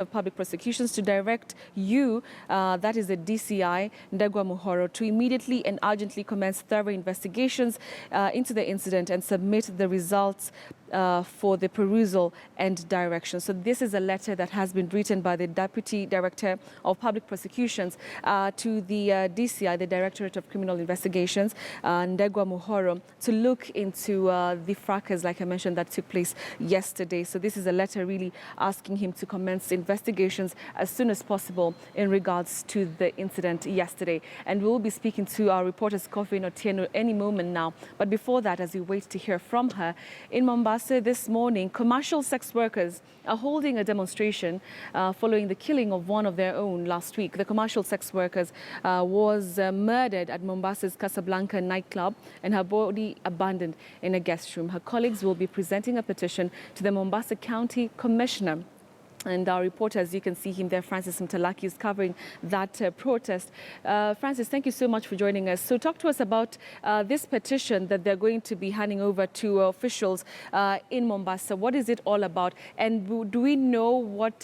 of Public Prosecutions to direct you, that is the DCI, Ndegwa Muhoro, to immediately and urgently commence thorough investigations into the incident and submit the results for the perusal and direction. So this is a letter that has been written by the Deputy Director of Public Prosecutions to the DCI, the Directorate of Criminal Investigations, Ndegwa Muhoro, to look into the fracas, like I mentioned, that took place yesterday. So this is a letter really asking him to commence investigations as soon as possible in regards to the incident yesterday. And we'll be speaking to our reporters, Kofi and Otieno, any moment now. But before that, as we wait to hear from her, in Mombasa this morning, commercial sex workers are holding a demonstration following the killing of one of their own last week. The commercial sex workers was murdered at Mombasa's Casablanca nightclub and her body abandoned in a guest room. Her colleagues will be presenting a petition to the Mombasa County Commissioner. And our reporter, as you can see him there, Francis Mtalaki, is covering that protest. Francis, thank you so much for joining us. So talk to us about this petition that they're going to be handing over to officials in Mombasa. What is it all about? And do we know what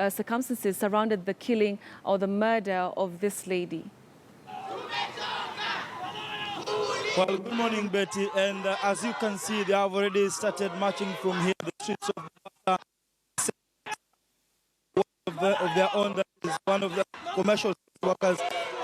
circumstances surrounded the killing or the murder of this lady? Well, good morning, Betty. And as you can see, they have already started marching from here, the streets of Mombasa. Of their own, that is one of the commercial workers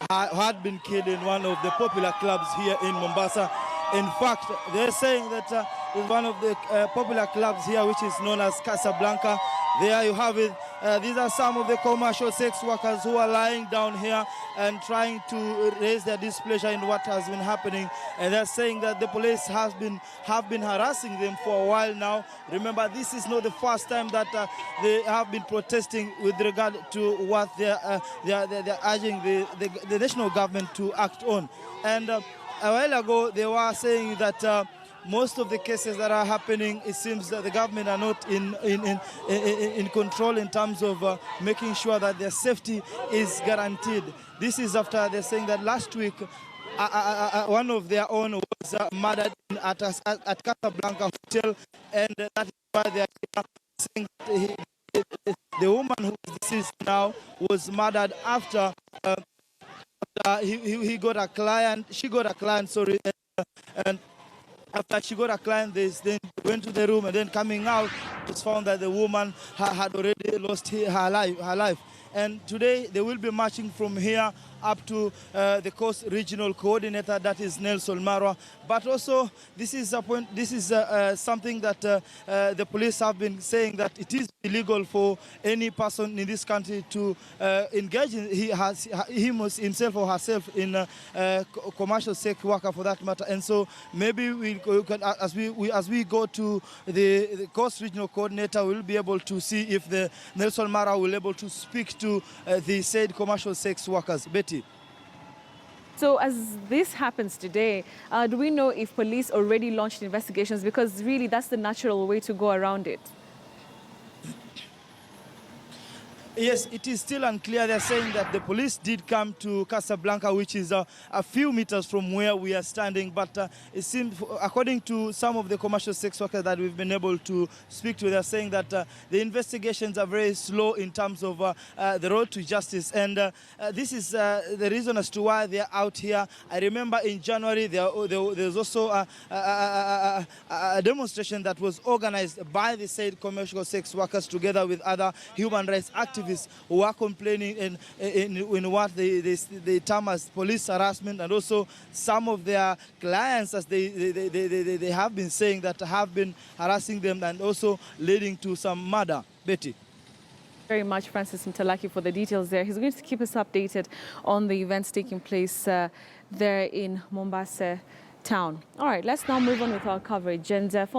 had been killed in one of the popular clubs here in Mombasa. In fact, they're saying that it's one of the popular clubs here, which is known as Casablanca. There you have it. These are some of the commercial sex workers who are lying down here and trying to raise their displeasure in what has been happening. And they're saying that the police have been harassing them for a while now. Remember, this is not the first time that they have been protesting with regard to what they're urging the national government to act on. And a while ago, they were saying that most of the cases that are happening, it seems that the government are not in control in terms of making sure that their safety is guaranteed. This is after they're saying that last week, one of their own was murdered at Casablanca Hotel, and that is why they are saying that the woman who is deceased now was murdered after she got a client, sorry, and after she got a client, they then went to the room, and then coming out, it was found that the woman had already lost her life. And today, they will be marching from here up to the Coast Regional Coordinator, that is Nelson Marwa. But also, this is something that the police have been saying, that it is illegal for any person in this country to engage in himself or herself in commercial sex worker, for that matter. And so maybe we can, as we go to the Coast Regional Coordinator, we'll be able to see if the Nelson Marwa will be able to speak to the said commercial sex workers. Betty. So as this happens today, do we know if police already launched investigations? Because really that's the natural way to go around it. Yes, it is still unclear. They're saying that the police did come to Casablanca, which is a few meters from where we are standing. But it seems, according to some of the commercial sex workers that we've been able to speak to, they're saying that the investigations are very slow in terms of the road to justice. And this is the reason as to why they're out here. I remember in January, there was also a demonstration that was organized by the said commercial sex workers together with other human rights activists who are complaining in what they term as police harassment, and also some of their clients, as they have been saying, that have been harassing them and also leading to some murder. Betty. Very much, Francis Mtalaki, for the details there. He's going to keep us updated on the events taking place there in Mombasa town. All right, let's now move on with our coverage. And